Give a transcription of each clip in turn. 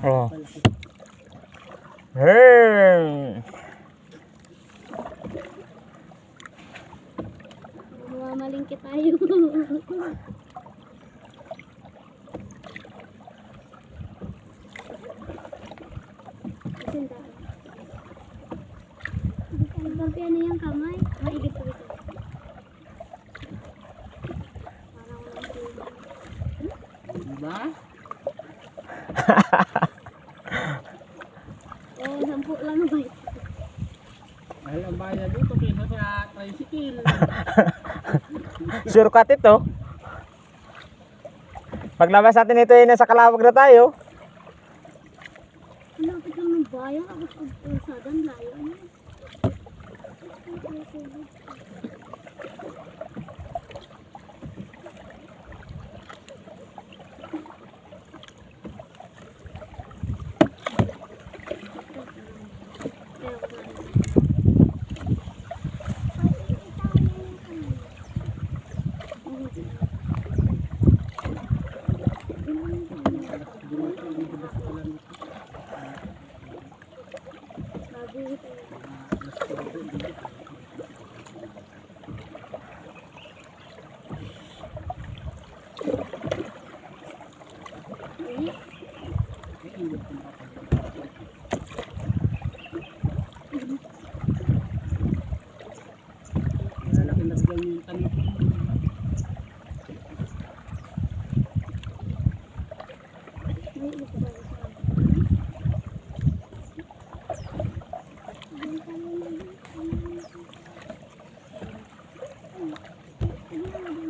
Oh. Hey. Mamalingkit tayo. Tapi ano yung kamay? Maigit ko ito. Parang walang tubo. Diba? Oh, 10 lang ba ito? Dahil ang bayad dito kaysa sa tricycle. Shortcut ito. Paglabas natin ito ay nasa Kalawag na tayo. Lapit lang ng bayan. Ako pagpulsadan layo.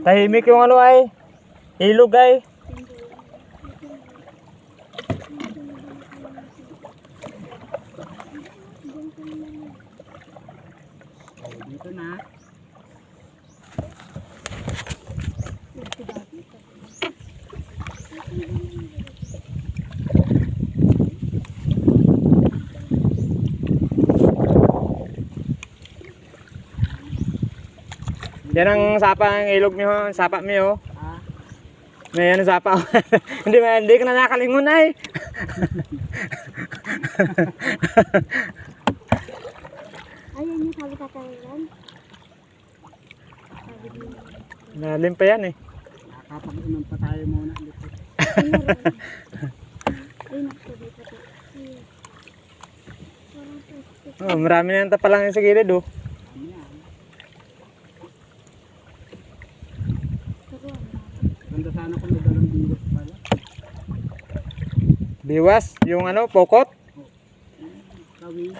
Tahimik yung ano ay. Ilog ay. Dito na. Yan ang sapa ng ilog niyo, sapa niyo. Ah, May ano sapa. Hindi ka na nakalingon ay. Ayan yung sabi kakaroon. Sabi din. Lalim pa yan eh. nakapag-inom pa tayo muna dito. Ay, nagsabi pa ito. Parang plastic. Oh, marami na yung tapalang sa gilid oh. Ano yan? Karuan. Ganda sana kung may dalang biwas pala. Biwas, yung ano, pokot. Kawin.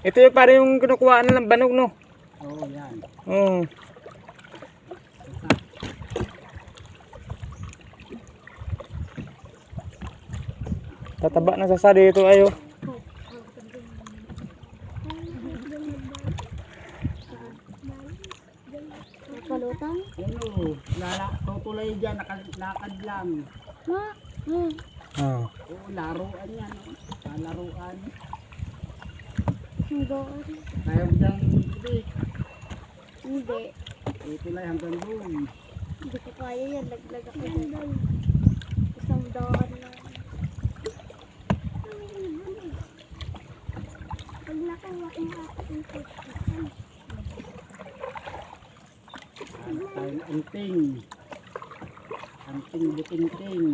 Ito yung parang yung kinukuhaan ng banog no. Oo, yan. Oh. Tataba na sasa dito ayo. Napalutang? Ano, tutulay dyan, nakalakad lang. Ha? Oh. Oo, laruan yan. Laruan. Hindi. Kaya mo dyan, hindi. Hindi. Tutulay hanggang doon. Hindi ko kaya yan. Laglag ako dyan. Isang daan lang. Pag nakuha yung aking pustisan. Ano tayo na anting. Anting buting-ting.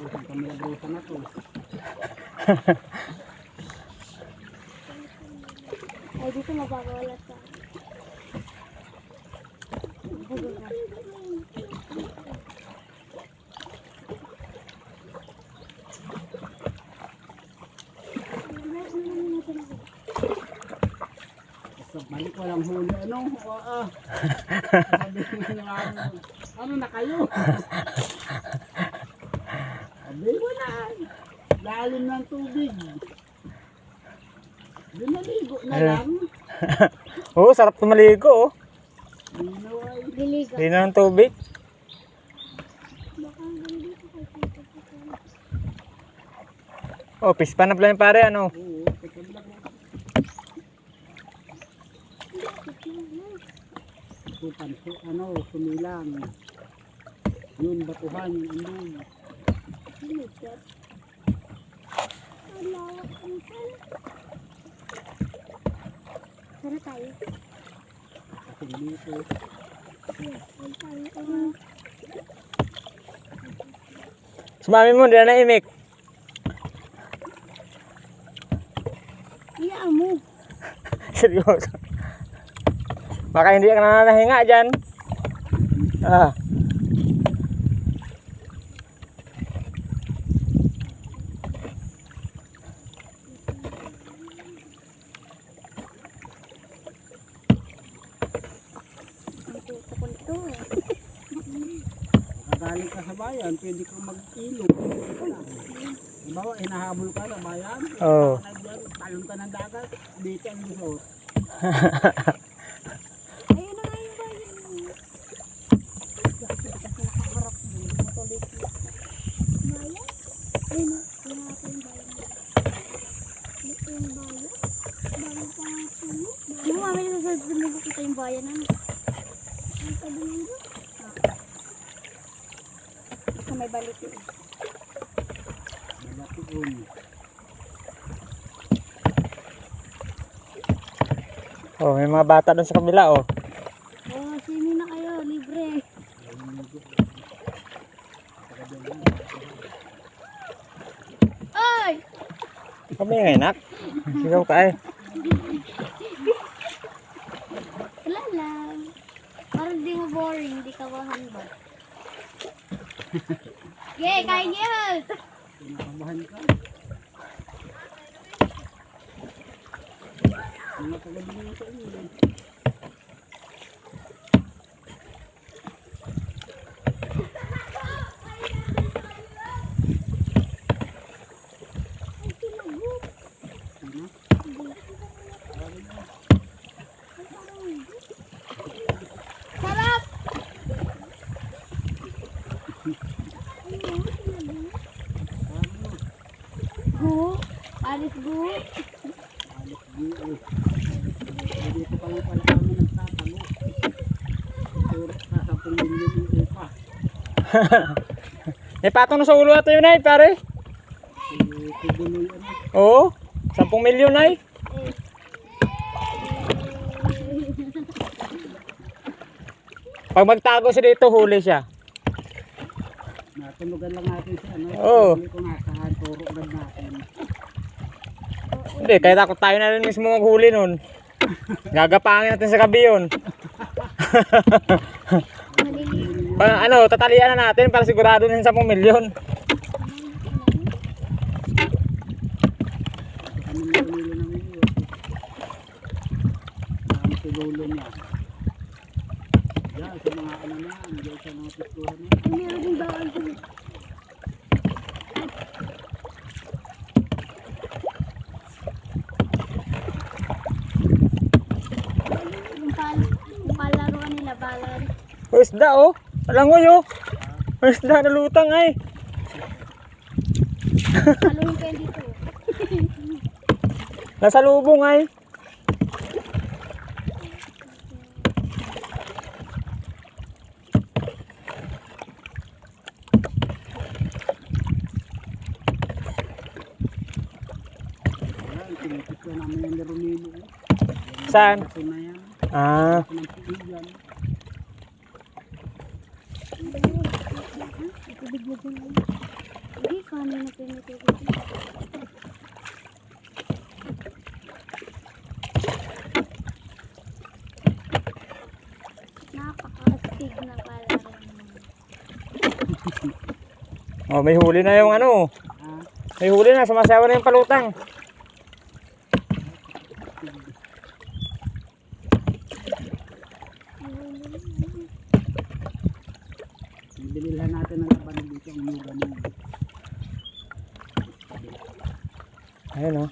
Isang kamilabrosa na to. Ay, dito mababawala sa Sabi ko lang huli. Ano? Sabi ko lang, ano na kayo? Sabi ko na. Lalim ng tubig. Dinaligo na lang. Oo, sarap tumaligo oh. Linaw ay. Diliga. Hindi na ng tubig. Baka hanggang dito kay Tito Papa. Oh, fish pan na pala yung pare ano. Oo, teka lang. Panso, ano, sumilang. Yun, batuhan, yung andun. Lugat. Ang lawak ang pala. Tara tayo. Kasi dito. Tara tayo. Sumami mo, hindi na naimik. Iya mo. Seryoso. Baka hindi ka na nahinga dyan. Ah. Ang tuto ko nito eh. Nakagaling ka sa bayan, pwede kang mag-ilog. Halimbawa, hinahabol ka sa bayan. Oo. Talon ka ng dagat, dito ang resort. Ayun na nga yung bayan. Kasi nakaharap mo. Matuloy ko. Bayan? Ayun na. Ayun na ako yung bayan. Ito yung bayan. Bago pa nga puno. Yung mamaya na sa dumigo kita yung bayan. Ano? Ang tadumigo? Sa may balik yun. Malapit. Oh, may mga bata doon sa kabila oh. Oh, sino na kayo? Libre. Ay! Kami nga inak. Sigaw ka eh. Wala lang. Parang di mo boring, di ka mahambal. Yay, kain yun! Kinakabahan ka. Mga kagabi na sa inyo. Sarap! Go! Alis go! Alis dito. Dito pa lang pala kami nagtatango. Puro ka sa pumili ng upa. May patong na sa ulo natin yun ay pare. Tubuloy ano. Oo. 10 milyon ay. Pag magtago siya dito, huli siya. Natunugan lang natin si ano. Oo. Hindi ko nasaan. Turo agad natin. Hindi, kaya takot tayo na rin mismo maghuli nun. Gagapangin natin sa gabi yun. Maliliit. Ano, tatalian na natin para sigurado na yung 10 milyon. Kami na pumili ng iyo. Ang tululo niya. Diyan sa mga ano na. Diyan sa mga pituhan niya. Meron din bawal ko. Yung palaruan nila, balan. O isda oh. Alangoy oh. O isda na lutang ay. Paluhin kayo dito. Nasa lubong ay. Wala, tinitip ko namin yung larumilo. Saan? Ito na yan. Ah. Ito ng piigan. Itubig mo dyan. Hindi, kami na pinitubig. Napaka-astig na palaruan mo. Oh, may huli na yung ano. Ah, May huli na, sumasawa na yung palutang. Binilhan natin ng labanan dito ang yuga ng Ayun oh.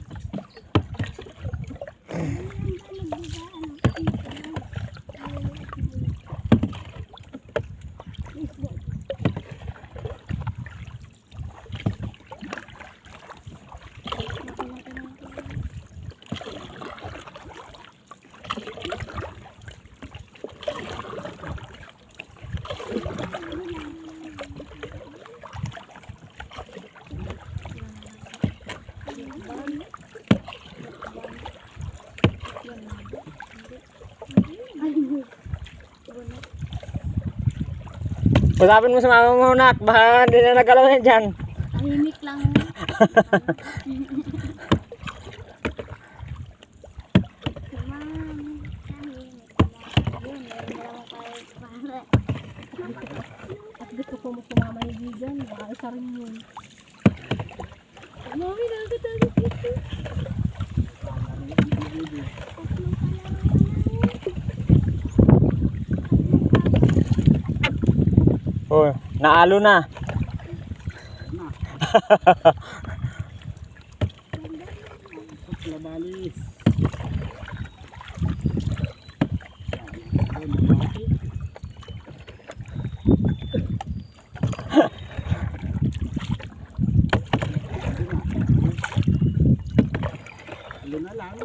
Usapin mo sa mama mo, nak. Baka hindi na nagalaw yan dyan. Tahimik lang. At gusto ko mo sumama ni Gigan, baka isa rin yun. Mami, nakatalit ito. Oh, naalo na. labalis. Ano na lang.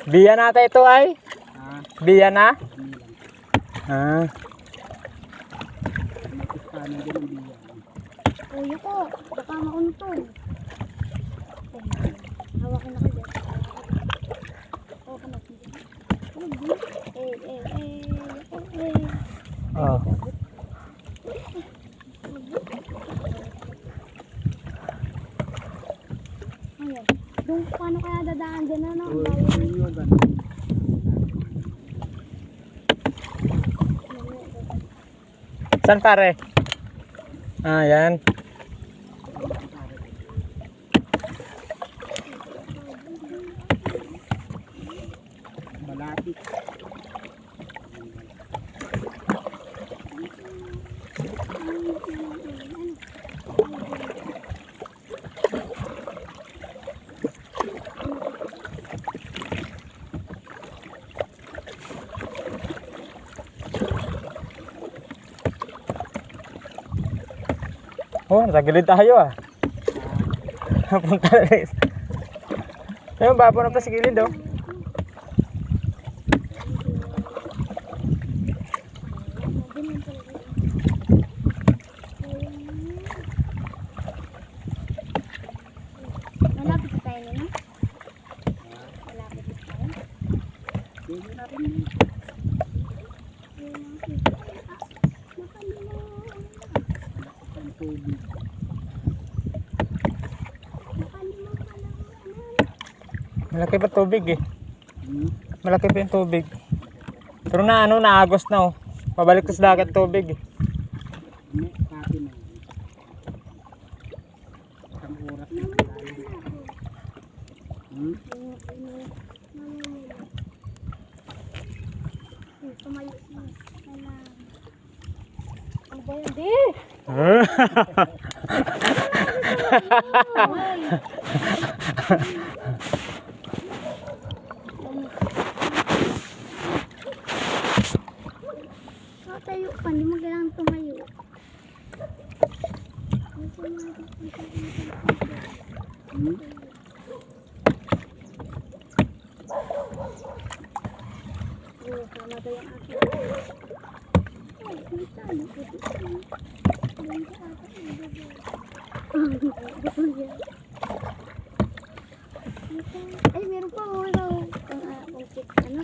Biya na ito ay? Ah, Biya na? ano lang. Ah. Paano din ang biyan? Kuya ko, baka mauntog. Hawakin ako dyan. Oo, kanak. Oh. Ayan. Doon, paano kaya dadaan dyan? Ano? Oo, Ang bayan. yung yoga. Saan pare? Ah, yan. Malapit. Oh, nagagilid tayo ah. Punta na rin. Ayun, babo na pa sa gilid oh. Malapit na tayo na. Malapit na tayo. Pwede na rin. Ang tubig. Malaki pa tubig eh. Hmm? Malaki pa yung tubig. Pero na ano, naagos na oh. Pabalik sa dagat tubig eh. May pati na yun. Isang oras na tayo. Hmm? Tumayo na. Ang bayan, di! Tayo pa, hindi mo kailangan tumayo. Hmm? Oo, tama ba yung akin? Ay, kita, nakuti ko. Ayun sa akin, ay, meron pa, wala. Ano,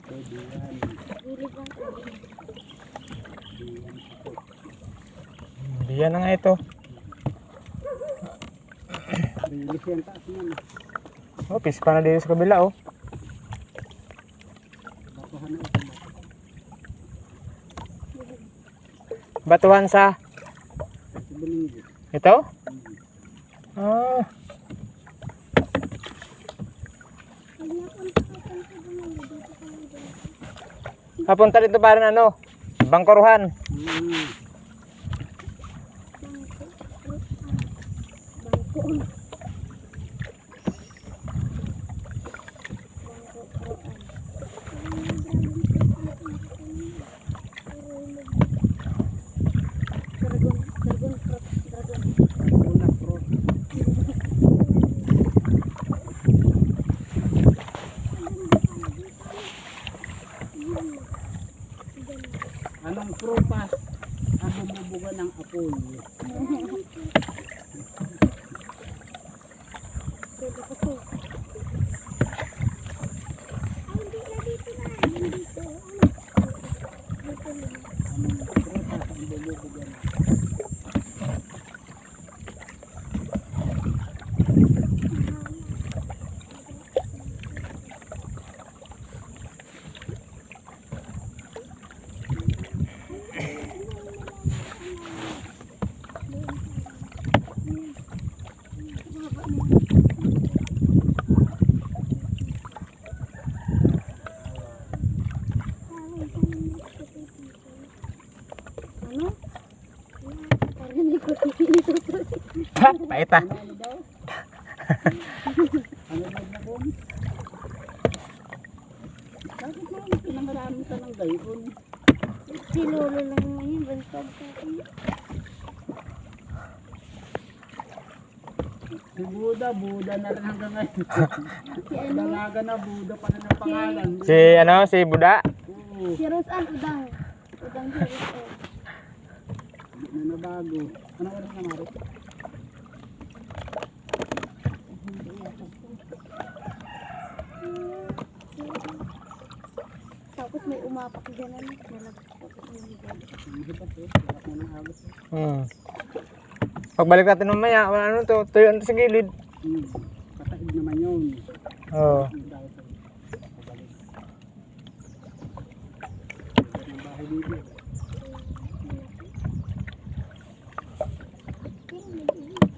Pwede yan. Gilid lang po. Diyan na nga ito. Rilis yan taas yan. Oh, pispa na dito sa kabila oh. Batuhan na ito. Batuhan sa Sa Beninggo. ito? Ah, Pag napunta ka sa Beninggo, dito ka lang dito. papunta dito pa rin ano? Bangkoruhan. Bangko. Bangko. Dragon fruit. Dragon. Una fruit. Anong prutas ang bumubuga ng apoy? Pwede ko to. Ay, hindi na dito na. Dito. Dito na. Anong prutas ang bumubuga ng Ano? Parang hindi ko tinutuloy. Ha, paita. ano daw? Ano daw na kung? Bakit na ito na marami ka ng gayon? Si Lolo lang ngayon, bantag sa akin. Si Buda na rin hanggang ngayon. Si ano? Dalaga na Buda pa rin ang pangalan. Si ano, si Buda. Oo, Si Rosan, udang. Udang si Rosan. hindi na nabago. Ano oras na Mari? Tapos may umapak dyan ano. Malagos tapos may dyan. Hindi pa po. Wala ko ng agos. Pagbalik natin mamaya, ano to, tuyo na to sa gilid. Kataig naman yun. Oo. Hindi daw ito. Pabalik. Pagkat ng bahay dito.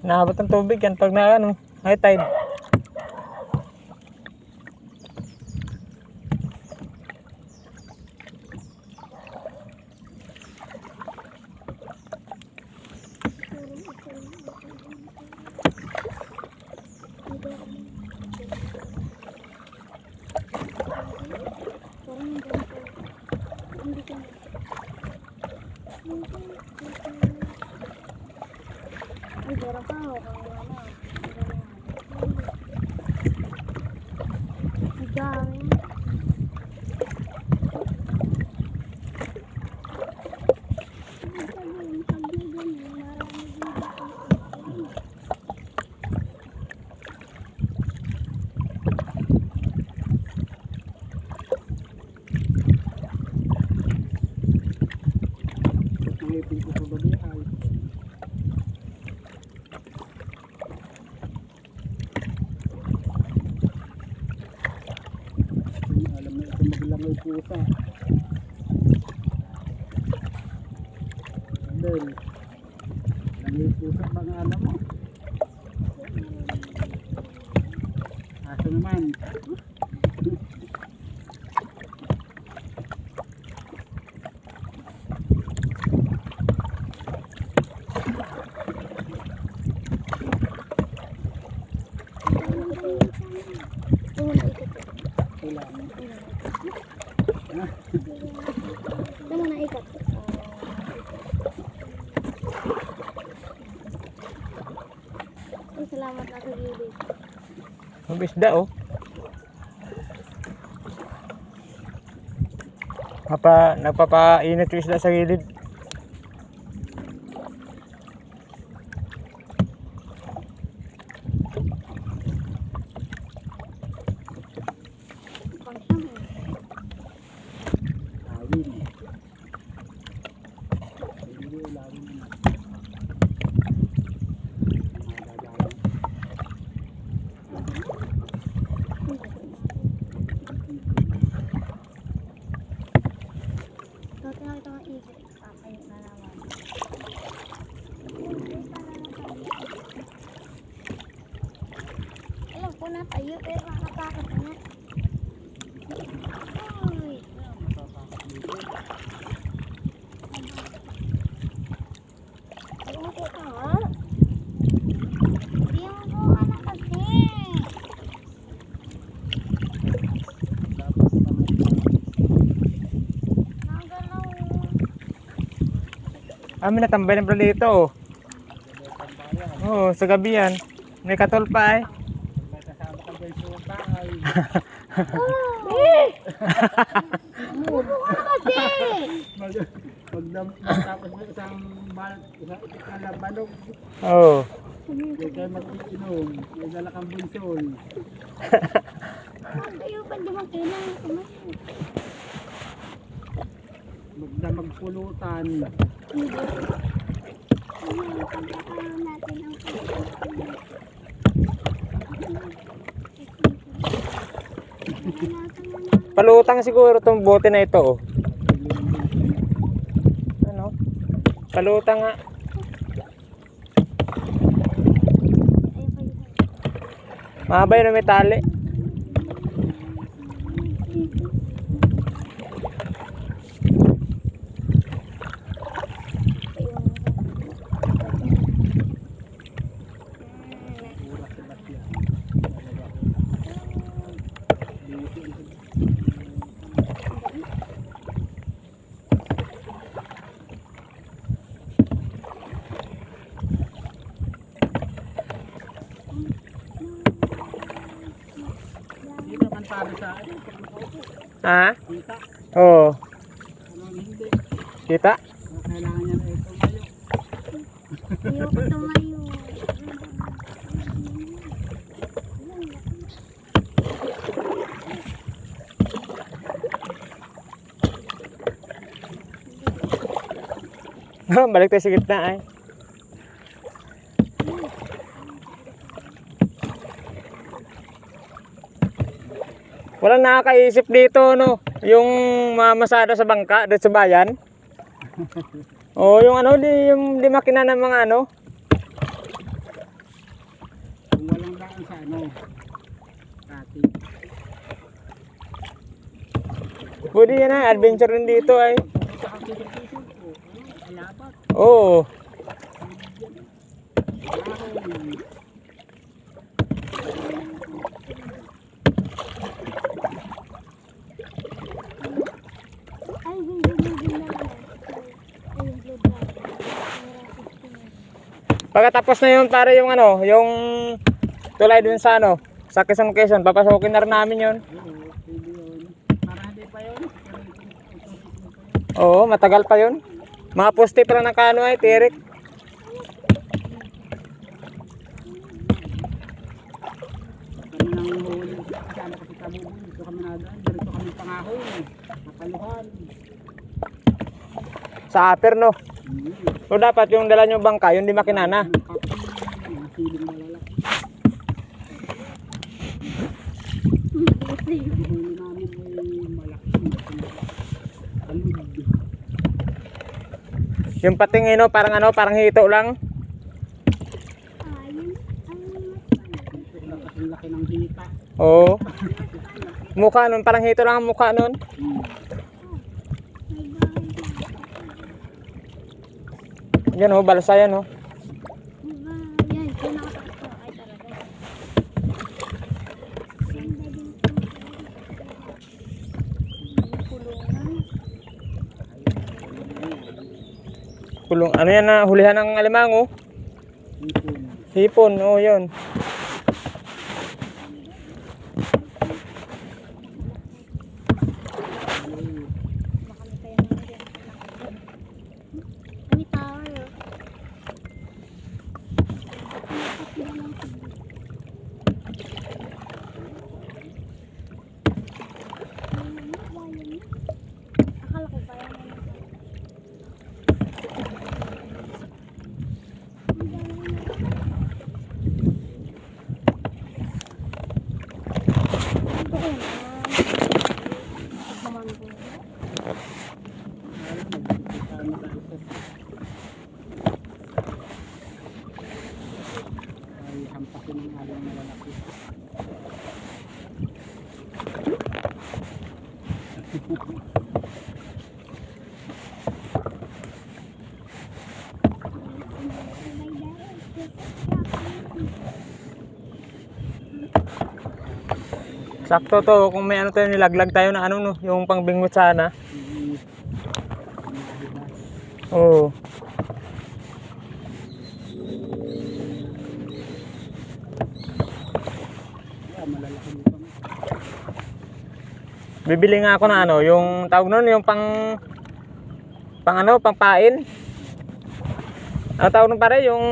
Nahabot ang tubig yan pag na ano, high tide. Ay, meron pa ako. Ang dami. Nangipin ko sa babi ay. Alam na ito maglangoy pusa. Then, langoy pusa bang alam mo? Aso naman. Kailangan. Ito mo na ikat. Ay, salamat na sa gilid. Ang isda oh. Nagpapainit yung isda sa gilid. ilalim. Hindi ilalim na. Magagaling. So, tinakita ko ikot. Papay na naman. Alam ko na tayo, pero nakatakot na. Uy! Ay, umupo ka nga. Hindi mo po ka na kasi. Nagalaw. May natambay ng pralito oh. Oo, sa gabi yan. May katol pa eh. May kasama ka ba yung bakal? Umupo ka na kasi. Tapos may isang labanog. Oo. Hindi kayo mag-iinom. May dala kang bunsol. Kayo pa di ba kailangan kumain? Magpulutan. Hindi. Ano, pagkakaroon natin ang Palutang siguro tong bote na ito oh. Ano? Palutang nga. Mahaba yun na may tali. Hindi naman para sa akin. Ha? Kita. Oo. Ano hindi. Kita? Kailangan niya na ito ngayon. Ayoko tumayo. Balik tayo sa gitna ay. Walang nakakaisip dito no, yung mamasada sa bangka dito sa bayan. Oh, yung ano yung di makina ng mga ano. Kung walang daan sa ano. Kati. Pwede yan ay, adventure rin dito ay. Sa kisip-kisip ko. Alapat. Oo. Ahon. Ay, hindi na lang. Ay, yung blue drop. Pagkatapos na yun para yung ano, yung tulay dun sa ano, sa Quezon, papasokin na rin namin yun. Oo, pwede yun. Para hindi pa yun. Oo, matagal pa yun. Mga poste pa lang ng kano ay, tirik. Kami nang huli. Kasama kasi kami. Dito kami nadaan. Dito kami pangahon. Kapaluhan. Sa upper no. So dapat yung dala nyo bangka, yung di makinana. Mga siling malalaki. Yung huli namin ay malaki. Alud. Yung pating no, parang ano, parang hito lang. Ayun. Ito na kasing laki ng hita. Oo. Mukha nun, parang hito lang ang mukha nun. May bahay na. Yan oh, balsa yan oh. Diba? Yan, kung nakatakot ay talaga. Ganda din ito. Kulungan. Kulong, ano yan na, hulihan ng alimango. Hipon. Hipon, oh yun. Baka may kaya naman din. May tower oh. Akala ko ba Ano tayo sa ay hampasin ng alon na lalaki. Sakto to, kung may ano tayo nilaglag tayo na ano no, yung pangbingot sana. Oo. Yeah, malalaki dito. Bibili nga ako na ano, yung tawag nun, yung pang ano, pang pain. Ano tawag nun pare, yung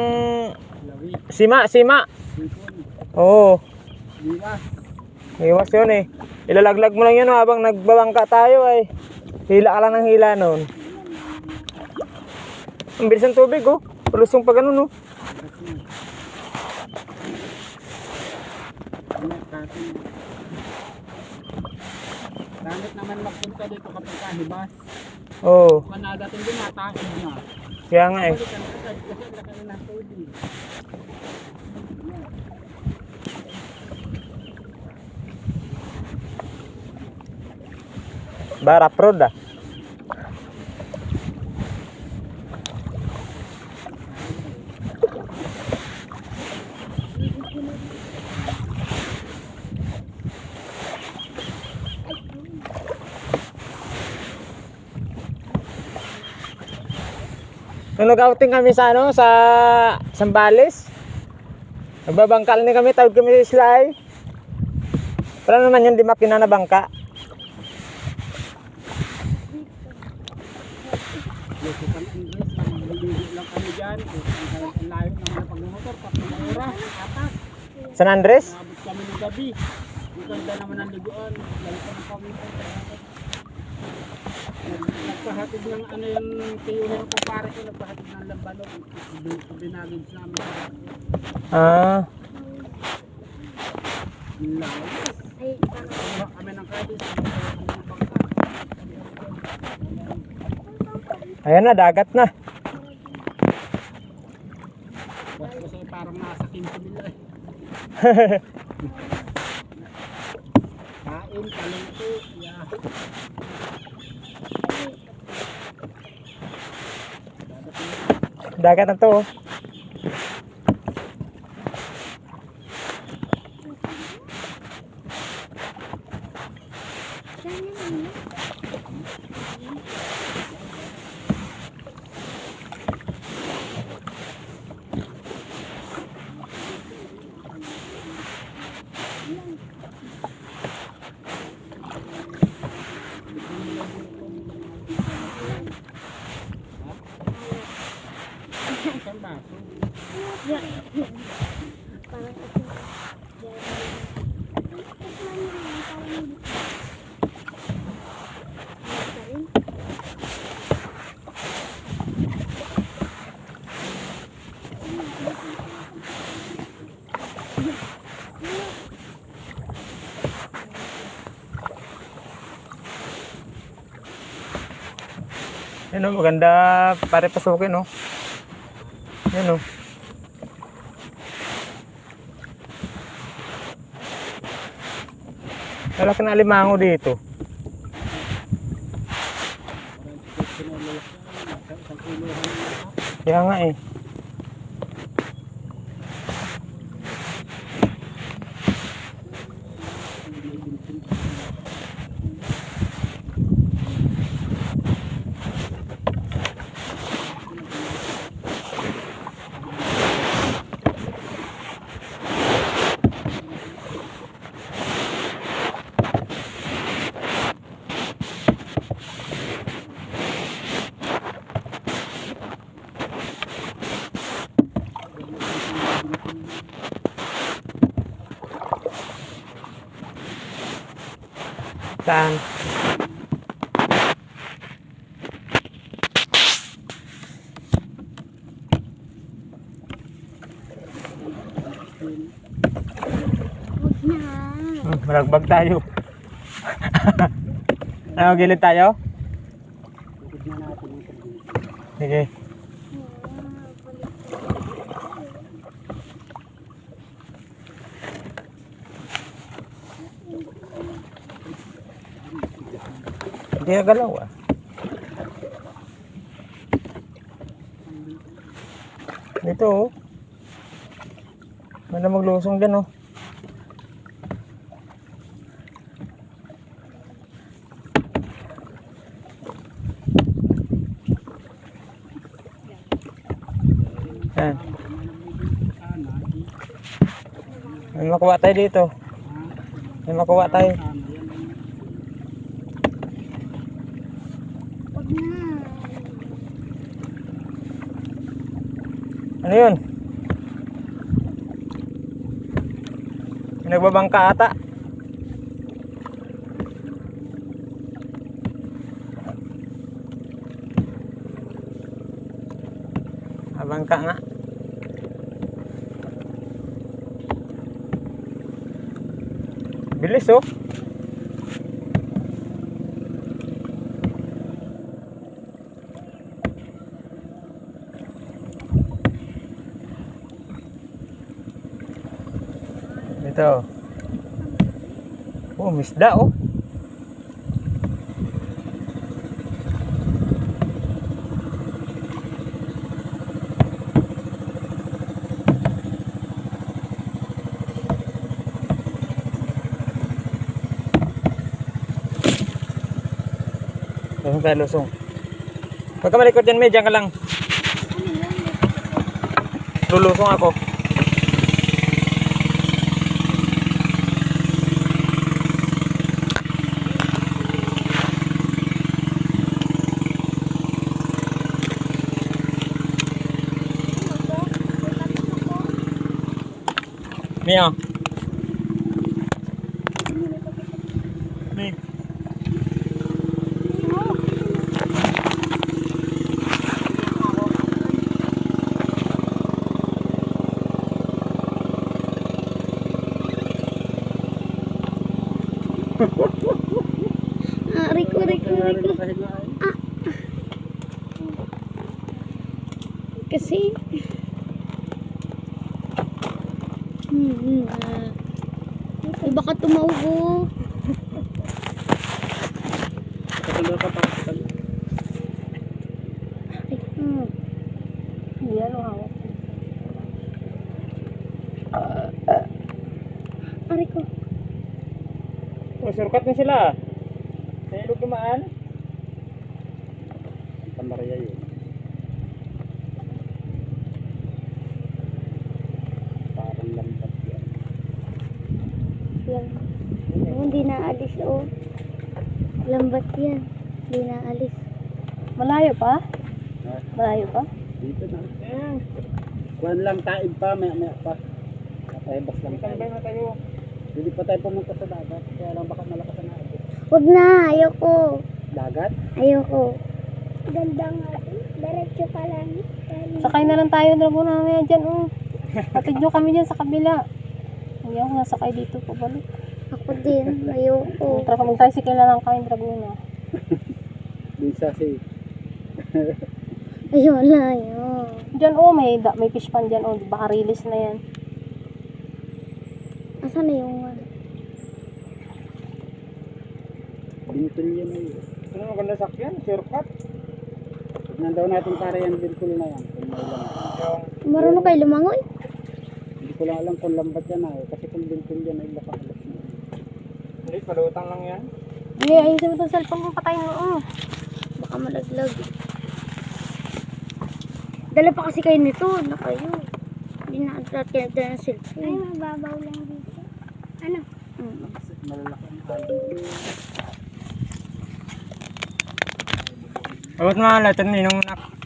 Lawi, sima. sipon, Oo. biwas. Iwas yun eh. Ilalaglag mo lang yun no, habang nagbabangka tayo ay. Hila ka lang ng hila nun. Ang bilis ng tubig oh. Palusong pa ganun oh. Gamit naman magpunta dito kapag kahibas. Oo. Manadating din natakot na. Kaya nga eh. Balikan agad kasi laki na ng tubig. Barap road ah. Nung nag-outing kami sa ano, sa Sambales. Nagbabangkal ni kami, tawag kami sa Islay. Para naman yun, di makina na bangka. Dito kami Ingles, naliligo lang kami dyan. Ang layo naman na pagmumotor, 3 oras, atas. San Andres? Nabot kami ng gabi. Ang ganda naman ang liguan. Lalo pa ng kami. Nagpahatid ng ano yung tiyuhin ko pare ko, nagpahatid ng lambalog. Binagage namin. Ah, Layo. Ay, Kuha kami ng credit. ayan na, dagat na. Kasi parang nasa 15 mil eh. Kain, kalungko, yeah. Dagat na to oh. saan yan ano? Isang baso. Yan. Parang ito. Yan oh, maganda pare pasukin oh. Yan oh. Malaki na alimango dito. Kaya nga eh. Saan? Huwag na. Malagbag tayo. Ano, gilid tayo? Ikot na natin yung tubig. Sige. Hindi na galaw ah. Dito oh. May na maglusong dyan oh. Yan. May makuha tayo dito. May makuha tayo. Wag na. Ano yun? May nagbabangka ata. Bangka nga. Bilis oh. Ito. Oh, misda oh. Lusong tayo, lusong. Pagka malikot dyan, may dyan ka lang. Lulusong ako. Mia. Nih. Rico. Kasi baka tumaubo. Katulad ka pa. Yan o hawak. Rico. Oh, surkat na sila. Sa ilog dumaan. Santa Maria yun. Parang lambat yan. Yan. Oh, hindi naalis oh. Lambat yan. Hindi naalis. Malayo pa? Ha? Malayo pa? Dito na. Kuhan lang taib pa, maya pa. Patayabas lang tayo. Tambay na tayo. Hindi pa tayo pumunta sa dagat. Kaya lang baka malakas ang agos. Huwag na, ayoko. Dagat? Ayoko. Ganda nga. Diretso pa lang. Sakay na lang tayo, Dragon, mamaya dyan, oh. Hatid nyo kami dyan sa kabila. Hindi ako nasakay dito, pabalik. Ako din, ayoko. Mag-tricycle na lang kayo, Dragon, ah. Bisa si. Ayun na, ayun. Dyan, oh, may fish pan dyan, oh. Baka release na yan. Asan na yung Bintul yan na yun. Ano maganda sakyan? Surkat. Tignan daw natin para yan bintul na yan. Kung may lang. Yung marunong kayo lumangoy? Hindi ko lang alam kung lambat yan ah. Kasi kung bintul yan ay lakas-alas na. hindi, palutang lang yan. Hindi, ayusin mo itong cellphone mo, patayin mo, oh. Baka malaglag. Dala pa kasi kayo nito, na kayo. Hindi na attract ng cellphone. Ay, mababaw lang dito. Ano? Malalaki ang halo. Abot mga lahat, ninong nak.